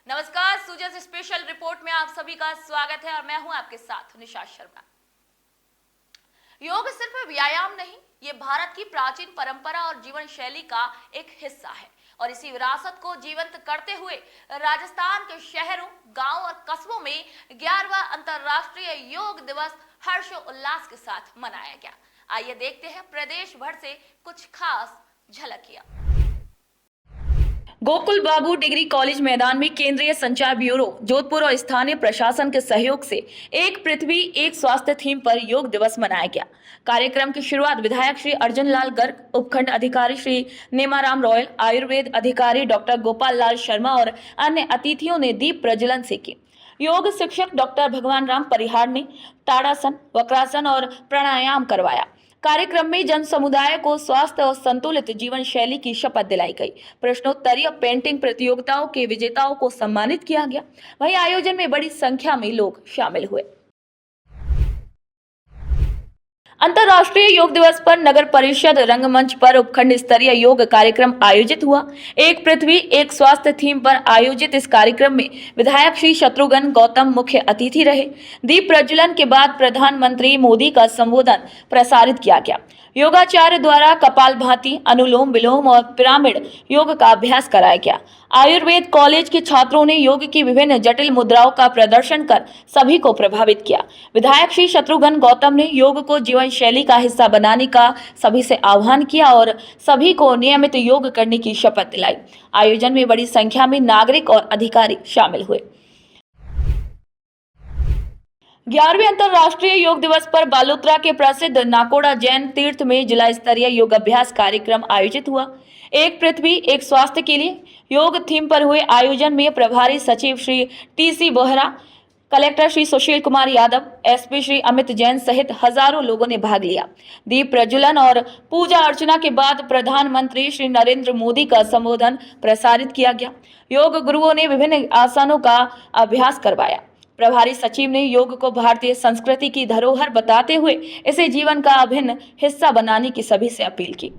नमस्कार, सूजस special report में आप सभी का स्वागत है और मैं हूं आपके साथ निशा शर्मा। योग सिर्फ व्यायाम नहीं, ये भारत की प्राचीन परंपरा और जीवन शैली का एक हिस्सा है और इसी विरासत को जीवंत करते हुए राजस्थान के शहरों, गांव और कस्बों में 11वां अंतर्राष्ट्रीय योग दिवस हर्षोल्लास के साथ मनाया गया। आइए देखते हैं प्रदेश भर से कुछ खास झलकियां। गोकुल बाबू डिग्री कॉलेज मैदान में केंद्रीय संचार ब्यूरो जोधपुर और स्थानीय प्रशासन के सहयोग से एक पृथ्वी एक स्वास्थ्य थीम पर योग दिवस मनाया गया। कार्यक्रम की शुरुआत विधायक श्री अर्जुन लाल गर्ग, उपखंड अधिकारी श्री नेमाराम रॉयल, आयुर्वेद अधिकारी डॉक्टर गोपाल लाल शर्मा और अन्य अतिथियों ने दीप प्रज्वलन से की। योग शिक्षक डॉक्टर भगवान राम परिहार ने ताड़ासन, वक्रासन और प्राणायाम करवाया। कार्यक्रम में जन समुदाय को स्वास्थ्य और संतुलित जीवन शैली की शपथ दिलाई गई। प्रश्नोत्तरीय पेंटिंग प्रतियोगिताओं के विजेताओं को सम्मानित किया गया। वहीं आयोजन में बड़ी संख्या में लोग शामिल हुए। अंतर्राष्ट्रीय योग दिवस पर नगर परिषद रंगमंच पर उपखंड स्तरीय योग कार्यक्रम आयोजित हुआ। एक पृथ्वी एक स्वास्थ्य थीम पर आयोजित इस कार्यक्रम में विधायक श्री शत्रुघ्न गौतम मुख्य अतिथि रहे। दीप प्रज्वलन के बाद प्रधानमंत्री मोदी का संबोधन प्रसारित किया गया। योगाचार्य द्वारा कपालभाति, अनुलोम विलोम और पिरामिड योग का अभ्यास कराया गया। आयुर्वेद कॉलेज के छात्रों ने योग की विभिन्न जटिल मुद्राओं का प्रदर्शन कर सभी को प्रभावित किया। विधायक श्री शत्रुघ्न गौतम ने योग को जीवन शैली का हिस्सा बनाने का सभी से आह्वान किया और सभी को नियमित योग करने की शपथ दिलाई। आयोजन में बड़ी संख्या में नागरिक और अधिकारी शामिल हुए। 11वें अंतर्राष्ट्रीय योग दिवस पर बालोतरा के प्रसिद्ध नाकोड़ा जैन तीर्थ में जिला स्तरीय योग अभ्यास कार्यक्रम आयोजित हुआ। एक पृथ्वी एक स्वास्थ्य के लिए योग थीम पर हुए आयोजन में प्रभारी सचिव Shri TC. Bohra, collector Shri Sushil Kumar Yadav, SP Shri Amit Jain सहित हजारों लोगों ने भाग लिया। दीप प्रज्वलन और पूजा अर्चना के बाद प्रधानमंत्री श्री नरेंद्र मोदी का संबोधन प्रसारित किया गया। योग गुरुओं ने विभिन्न आसनों का अभ्यास करवाया। प्रभारी सचिव ने योग को भारतीय संस्कृति की धरोहर बताते हुए इसे जीवन का अभिन्न हिस्सा बनाने की सभी से अपील की।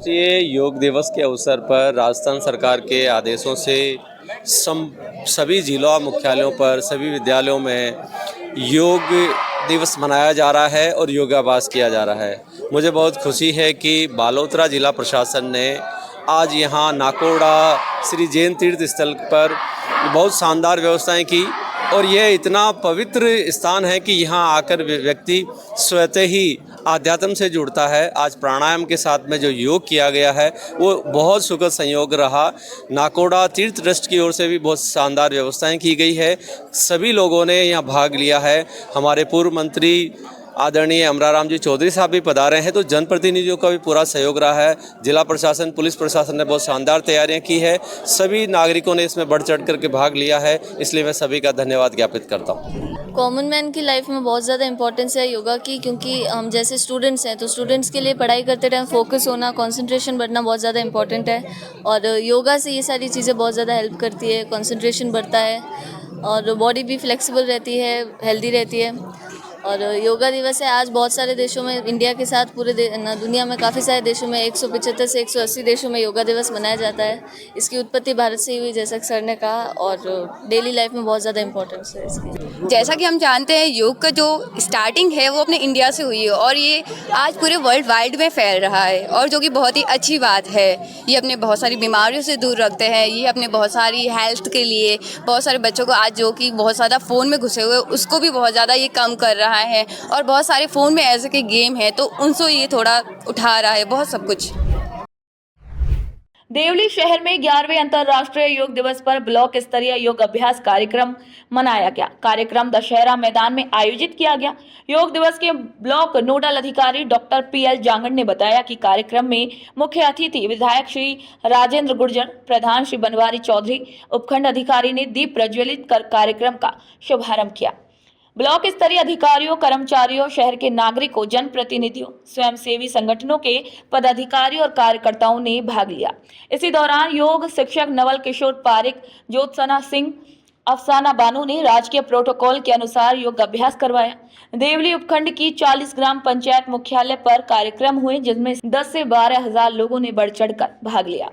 ये योग दिवस के अवसर पर राजस्थान सरकार के आदेशों से सभी जिला मुख्यालयों पर, सभी विद्यालयों में योग दिवस मनाया जा रहा है और योगाभ्यास किया जा रहा है। मुझे बहुत खुशी है कि बालोतरा जिला प्रशासन ने आज यहाँ नाकोड़ा श्री जैन तीर्थ स्थल पर बहुत शानदार व्यवस्थाएं की और यह इतना पवित्र स्थान है कि यहाँ आकर व्यक्ति स्वतः ही आध्यात्म से जुड़ता है। आज प्राणायाम के साथ में जो योग किया गया है वो बहुत सुखद संयोग रहा। नाकोड़ा तीर्थ ट्रस्ट की ओर से भी बहुत शानदार व्यवस्थाएं की गई है। सभी लोगों ने यहाँ भाग लिया है। हमारे पूर्व मंत्री आदरणीय अमराराम जी चौधरी साहब भी पधारे हैं, तो जनप्रतिनिधियों का भी पूरा सहयोग रहा है। जिला प्रशासन, पुलिस प्रशासन ने बहुत शानदार तैयारियां की है। सभी नागरिकों ने इसमें बढ़ चढ़ करके भाग लिया है, इसलिए मैं सभी का धन्यवाद ज्ञापित करता हूँ। कॉमन मैन की लाइफ में बहुत ज़्यादा इंपॉर्टेंस है योगा की, क्योंकि हम जैसे स्टूडेंट्स हैं तो स्टूडेंट्स के लिए पढ़ाई करते टाइम फोकस होना, कंसंट्रेशन बढ़ना बहुत ज़्यादा इंपॉर्टेंट है और योगा से ये सारी चीज़ें बहुत ज़्यादा हेल्प करती है। कंसंट्रेशन बढ़ता है और बॉडी भी फ्लेक्सिबल रहती है, हेल्दी रहती है। और योगा दिवस है आज बहुत सारे देशों में, इंडिया के साथ पूरे दुनिया में काफ़ी सारे देशों में 175 से 180 देशों में योगा दिवस मनाया जाता है। इसकी उत्पत्ति भारत से ही हुई, जैसा कि सर ने कहा, और डेली लाइफ में बहुत ज़्यादा इंपॉर्टेंस है इसकी। जैसा कि हम जानते हैं योग का जो स्टार्टिंग है वो अपने इंडिया से हुई है और ये आज पूरे वर्ल्ड वाइड में फैल रहा है और जो कि बहुत ही अच्छी बात है। ये अपने बहुत सारी बीमारियों से दूर रखते हैं, ये अपने बहुत सारी हेल्थ के लिए, बहुत सारे बच्चों को आज जो कि बहुत ज़्यादा फ़ोन में घुसे हुए उसको भी बहुत ज़्यादा ये कम कर रहा है और बहुत सारे फ़ोन में ऐसे के गेम है तो उनसे ये थोड़ा उठा रहा है बहुत सब कुछ। देवली शहर में 11वें अंतर्राष्ट्रीय योग दिवस पर ब्लॉक स्तरीय योग अभ्यास कार्यक्रम मनाया गया। कार्यक्रम दशहरा मैदान में आयोजित किया गया। योग दिवस के ब्लॉक नोडल अधिकारी डॉक्टर पी.एल. जांगड़ ने बताया कि कार्यक्रम में मुख्य अतिथि विधायक श्री राजेंद्र गुर्जर, प्रधान श्री बनवारी चौधरी, उपखंड अधिकारी ने दीप प्रज्वलित कर कार्यक्रम का शुभारंभ किया। ब्लॉक स्तरीय अधिकारियों, कर्मचारियों, शहर के नागरिकों, जनप्रतिनिधियों, स्वयंसेवी संगठनों के पदाधिकारियों और कार्यकर्ताओं ने भाग लिया। इसी दौरान योग शिक्षक नवल किशोर पारिक, ज्योत्सना सिंह, अफसाना बानू ने राजकीय प्रोटोकॉल के अनुसार योग अभ्यास करवाया। देवली उपखंड की 40 ग्राम पंचायत मुख्यालय पर कार्यक्रम हुए, जिसमें 10 से 12 हजार लोगों ने बढ़ चढ़कर भाग लिया।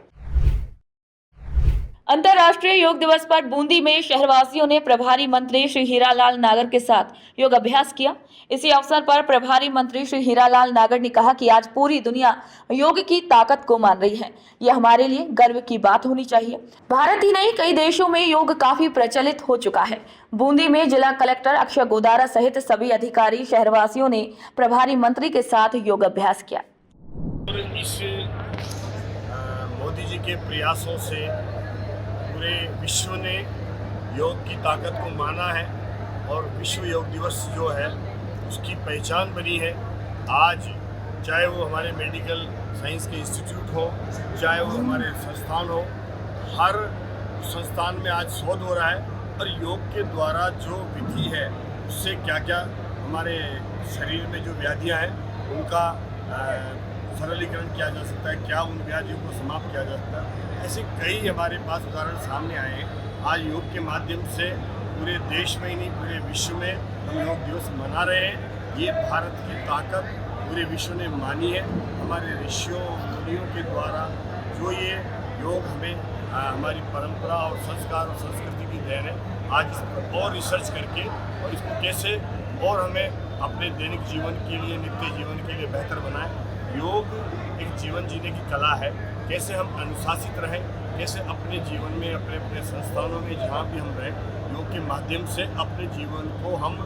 अंतर्राष्ट्रीय योग दिवस पर बूंदी में शहरवासियों ने प्रभारी मंत्री श्री हीरालाल नागर के साथ योग अभ्यास किया। इसी अवसर पर प्रभारी मंत्री श्री हीरालाल नागर ने कहा कि आज पूरी दुनिया योग की ताकत को मान रही है। यह हमारे लिए गर्व की बात होनी चाहिए। भारत ही नहीं, कई देशों में योग काफी प्रचलित हो चुका है। बूंदी में जिला कलेक्टर अक्षय गोदारा सहित सभी अधिकारी शहरवासियों ने प्रभारी मंत्री के साथ योग अभ्यास किया। इस मोदी जी के प्रयासों से पूरे विश्व ने योग की ताकत को माना है और विश्व योग दिवस जो है उसकी पहचान बनी है। आज चाहे वो हमारे मेडिकल साइंस के इंस्टीट्यूट हो, चाहे वो हमारे संस्थान हो, हर संस्थान में आज शोध हो रहा है और योग के द्वारा जो विधि है उससे क्या क्या हमारे शरीर में जो व्याधियां हैं उनका सरलीकरण किया जा सकता है, क्या उन व्याधियों को समाप्त किया जा सकता है। ऐसे कई हमारे पास उदाहरण सामने आए हैं। आज योग के माध्यम से पूरे देश में ही नहीं पूरे विश्व में हम योग दिवस मना रहे हैं। ये भारत की ताकत पूरे विश्व ने मानी है। हमारे ऋषियों मुनियों के द्वारा जो ये योग हमें हमारी परंपरा और संस्कार और संस्कृति की देन है। आज इस पर और रिसर्च करके और इसको कैसे और हमें अपने दैनिक जीवन के लिए, नित्य जीवन के लिए बेहतर बनाएं। योग एक जीवन जीने की कला है। कैसे हम अनुशासित रहें, कैसे अपने जीवन में, अपने अपने संस्थानों में जहाँ भी हम रहें, योग के माध्यम से अपने जीवन को हम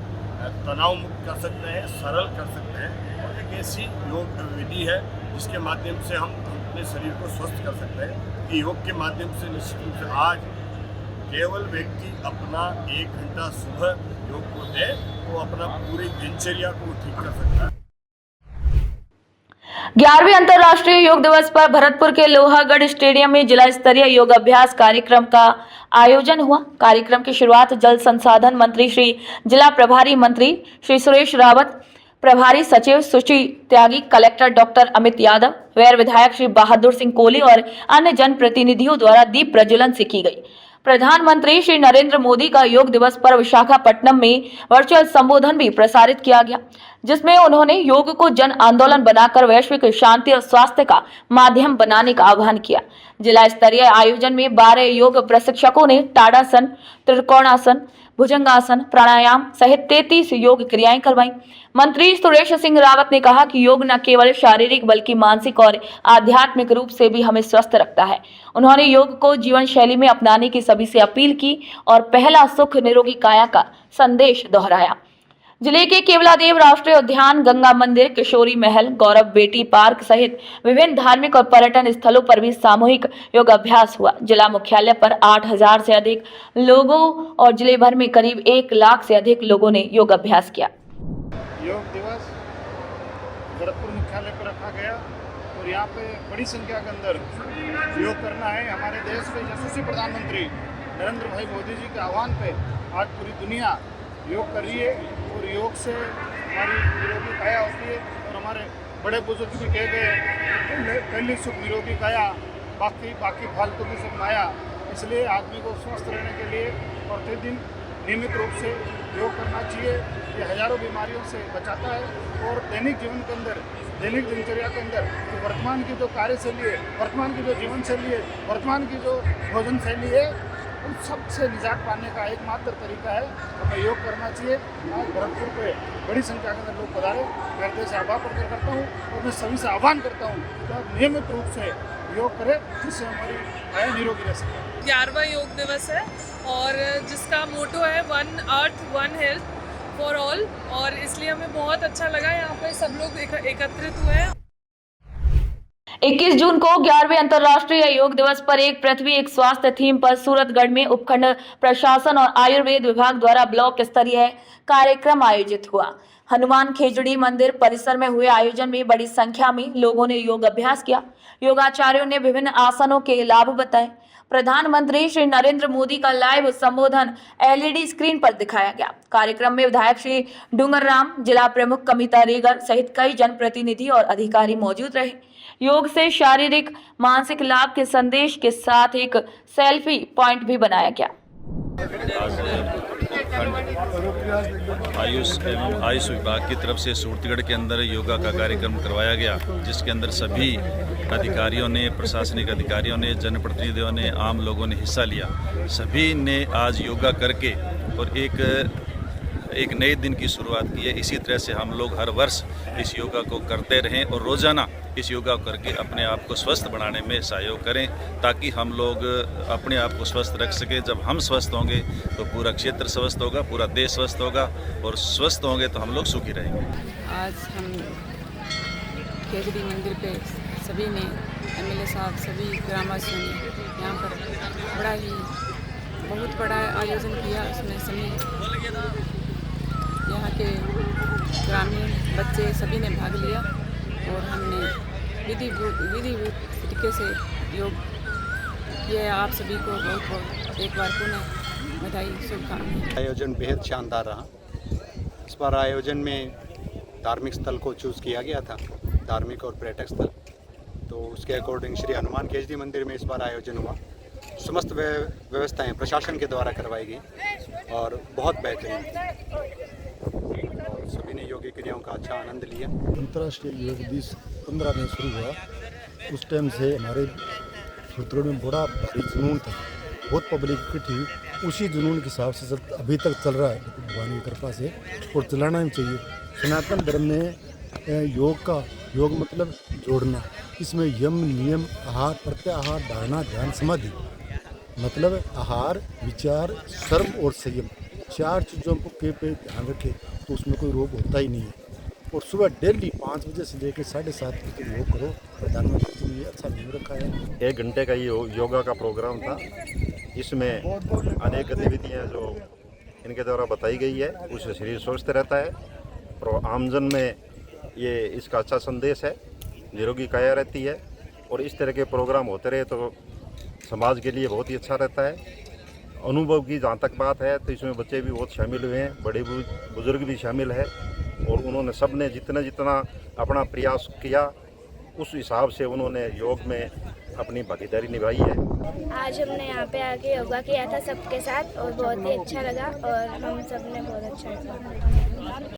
तनाव मुक्त कर सकते हैं, सरल कर सकते हैं। और एक ऐसी योग विधि है जिसके माध्यम से हम अपने शरीर को स्वस्थ कर सकते हैं। कि योग के माध्यम से निश्चित रूप से आज केवल व्यक्ति अपना 1 घंटा सुबह योग को दे तो अपना पूरी दिनचर्या को ठीक कर सकता है। 11वें अंतर्राष्ट्रीय योग दिवस पर भरतपुर के लोहागढ़ स्टेडियम में जिला स्तरीय योग अभ्यास कार्यक्रम का आयोजन हुआ। कार्यक्रम की शुरुआत जल संसाधन मंत्री श्री जिला प्रभारी मंत्री श्री सुरेश रावत, प्रभारी सचिव सुची त्यागी, कलेक्टर डॉक्टर अमित यादव, वैर विधायक श्री बहादुर सिंह कोहली और अन्य जनप्रतिनिधियों द्वारा दीप प्रज्वलन से की गई। प्रधानमंत्री श्री नरेंद्र मोदी का योग दिवस पर विशाखापट्टनम में वर्चुअल संबोधन भी प्रसारित किया गया, जिसमें उन्होंने योग को जन आंदोलन बनाकर वैश्विक शांति और स्वास्थ्य का माध्यम बनाने का आह्वान किया। जिला स्तरीय आयोजन में 12 योग प्रशिक्षकों ने ताड़ासन, त्रिकोणासन, भुजंगासन, प्राणायाम सहित 33 योग क्रियाएं करवाई। मंत्री सुरेश सिंह रावत ने कहा कि योग न केवल शारीरिक बल्कि मानसिक और आध्यात्मिक रूप से भी हमें स्वस्थ रखता है। उन्होंने योग को जीवन शैली में अपनाने की सभी से अपील की और पहला सुख निरोगी काया का संदेश दोहराया। जिले के केवलादेव राष्ट्रीय उद्यान, गंगा मंदिर, किशोरी महल, गौरव बेटी पार्क सहित विभिन्न धार्मिक और पर्यटन स्थलों पर भी सामूहिक योग अभ्यास हुआ। जिला मुख्यालय पर 8000 से अधिक लोगों और जिले भर में करीब 1 लाख से अधिक लोगों ने योग अभ्यास किया। योग दिवस भरतपुर मुख्यालय पर रखा गया और यहाँ पे बड़ी संख्या के अंदर योग करना है। हमारे देश के यशस्वी प्रधानमंत्री नरेंद्र भाई मोदी जी के आह्वान पे आज पूरी दुनिया योग कर रही है और योग से हमारी निरोगी काया होती है। और हमारे बड़े बुजुर्ग भी कह गए पहली सुख निरोगी काया, बाकी फालतू की सब माया। इसलिए आदमी को स्वस्थ रहने के लिए प्रतिदिन नियमित रूप से योग करना चाहिए। ये हजारों बीमारियों से बचाता है और दैनिक जीवन के अंदर, दैनिक दिनचर्या के अंदर तो वर्तमान की जो कार्यशैली है, वर्तमान की जो जीवन शैली है, वर्तमान की जो भोजन शैली है, उन सबसे निजात पाने का एकमात्र तरीका है हमें योग करना चाहिए। आज भरतपुर पे बड़ी संख्या के अंदर लोग पधारे, मैं हृदय से आभार प्रकट करता हूँ और मैं सभी से आह्वान करता हूँ कि आप नियमित रूप से योग करें जिससे हमारी काया निरोगी रह सके। 11वां योग दिवस है और जिसका मोटो है 1 अर्थ 1 हेल्थ फॉर ऑल, और इसलिए हमें बहुत अच्छा लगा यहाँ पे सब लोग एकत्रित हुए हैं। 21 जून को 11वें अंतर्राष्ट्रीय योग दिवस पर एक पृथ्वी एक स्वास्थ्य थीम पर सूरतगढ़ में उपखंड प्रशासन और आयुर्वेद विभाग द्वारा ब्लॉक स्तरीय कार्यक्रम आयोजित हुआ। हनुमान खेजड़ी मंदिर परिसर में हुए आयोजन में बड़ी संख्या में लोगों ने योग अभ्यास किया। योगाचार्यों ने विभिन्न आसनों के लाभ बताए। प्रधानमंत्री श्री नरेंद्र मोदी का लाइव संबोधन LED स्क्रीन पर दिखाया गया। कार्यक्रम में विधायक श्री डूंगर राम, जिला प्रमुख कमिता रेगर सहित कई जनप्रतिनिधि और अधिकारी मौजूद रहे। योग से शारीरिक मानसिक लाभ के संदेश के साथ एक सेल्फी पॉइंट भी बनाया गया। उत्तराखंड आयुष एवं आयुष विभाग की तरफ से सूरतगढ़ के अंदर योगा का कार्यक्रम करवाया गया, जिसके अंदर सभी अधिकारियों ने, प्रशासनिक अधिकारियों ने, जनप्रतिनिधियों ने, आम लोगों ने हिस्सा लिया। सभी ने आज योगा करके और एक नए दिन की शुरुआत की है। इसी तरह से हम लोग हर वर्ष इस योगा को करते रहें और रोज़ाना इस योगा करके अपने आप को स्वस्थ बनाने में सहयोग करें, ताकि हम लोग अपने आप को स्वस्थ रख सकें। जब हम स्वस्थ होंगे तो पूरा क्षेत्र स्वस्थ होगा, पूरा देश स्वस्थ होगा, और स्वस्थ होंगे तो हम लोग सुखी रहेंगे। आज हम केजरी मंदिर पे सभी ने, एमएलए साहब, सभी ग्रामवासियों ने यहाँ पर बहुत बड़ा आयोजन किया। उसमें सभी यहाँ के ग्रामीण बच्चे सभी ने भाग लिया और हमने विधि तरीके से योग किया। आप सभी को बहुत बहुत एक बार पुनः बधाई, शुभकामनाएं। आयोजन बेहद शानदार रहा। इस बार आयोजन में धार्मिक स्थल को चूज़ किया गया था, धार्मिक और पर्यटक स्थल। तो उसके अकॉर्डिंग श्री हनुमान केजरी मंदिर में इस बार आयोजन हुआ। समस्त व्यवस्थाएं प्रशासन के द्वारा करवाई गई और बहुत बेहतरीन, और सभी ने योग क्रियाओं का अच्छा आनंद लिया। अंतर्राष्ट्रीय योग दिवस 15 में शुरू हुआ। उस टाइम से हमारे सूरतगढ़ में बड़ा भारी जुनून था, बहुत पब्लिक इकट्ठी हुई। उसी जुनून के हिसाब से सब अभी तक चल रहा है भगवान की कृपा से, और चलाना भी चाहिए। सनातन धर्म में योग मतलब जोड़ना। इसमें यम, नियम, आहार, प्रत्याहार, धारणा, ध्यान, समाधि, मतलब आहार, विचार, शर्म और संयम, 4 चीज़ों को पे ध्यान रखे तो उसमें कोई रोग होता ही नहीं है। और सुबह डेली 5 बजे से लेकर 7:30 बजे तक योग करो। प्रधानमंत्री जी ने ये अच्छा नियम रखा है। 1 घंटे का ये योगा का प्रोग्राम था। इसमें अनेक गतिविधियाँ जो इनके द्वारा बताई गई है, उससे शरीर स्वस्थ रहता है और आमजन में ये इसका अच्छा संदेश है, निरोगी काया रहती है। और इस तरह के प्रोग्राम होते रहे तो समाज के लिए बहुत ही अच्छा रहता है। अनुभव की जहाँ तक बात है तो इसमें बच्चे भी बहुत शामिल हुए हैं, बड़े बुजुर्ग भी शामिल है, और उन्होंने सब ने जितना अपना प्रयास किया उस हिसाब से उन्होंने योग में अपनी भागीदारी निभाई है। आज हमने यहाँ पे आके योगा किया था सबके साथ और बहुत ही अच्छा लगा और हम सब ने बहुत अच्छा किया।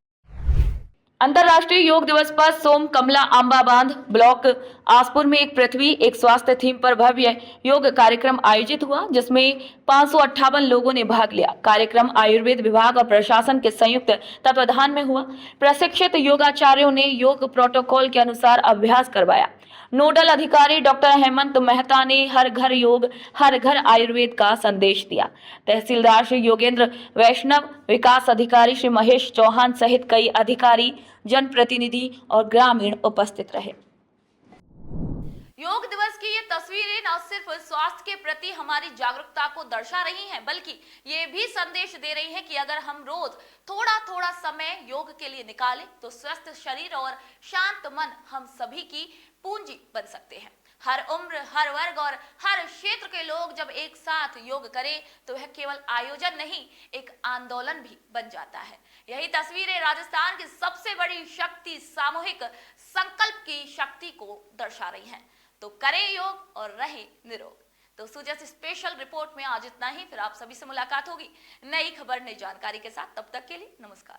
अंतर्राष्ट्रीय योग दिवस पर सोम कमला आंबा बांध ब्लॉक आसपुर में एक पृथ्वी एक स्वास्थ्य थीम पर भव्य योग कार्यक्रम आयोजित हुआ, जिसमें 558 लोगों ने भाग लिया। कार्यक्रम आयुर्वेद विभाग और प्रशासन के संयुक्त तत्वाधान में हुआ। प्रशिक्षित योगाचार्यों ने योग प्रोटोकॉल के अनुसार अभ्यास करवाया। नोडल अधिकारी डॉक्टर हेमंत मेहता ने हर घर योग हर घर आयुर्वेद का संदेश दिया। तहसीलदार श्री योगेंद्र वैष्णव, विकास अधिकारी श्री महेश चौहान सहित कई अधिकारी, जनप्रतिनिधि और ग्रामीण उपस्थित रहे। योग दिवस की ये तस्वीरें न सिर्फ स्वास्थ्य के प्रति हमारी जागरूकता को दर्शा रही हैं, बल्कि ये भी संदेश दे रही है कि अगर हम रोज थोड़ा थोड़ा समय योग के लिए निकालें तो स्वस्थ शरीर और शांत मन हम सभी की पूंजी बन सकते हैं। हर उम्र, हर वर्ग और हर क्षेत्र के लोग जब एक साथ योग करें तो यह केवल आयोजन नहीं, एक आंदोलन भी बन जाता है। यही तस्वीरें राजस्थान की सबसे बड़ी शक्ति, सामूहिक संकल्प की शक्ति को दर्शा रही हैं। तो करें योग और रहें निरोग। दोस्तों, जैसे स्पेशल रिपोर्ट में आज इतना ही। फिर आप सभी से मुलाकात होगी नई खबर, नई जानकारी के साथ। तब तक के लिए नमस्कार।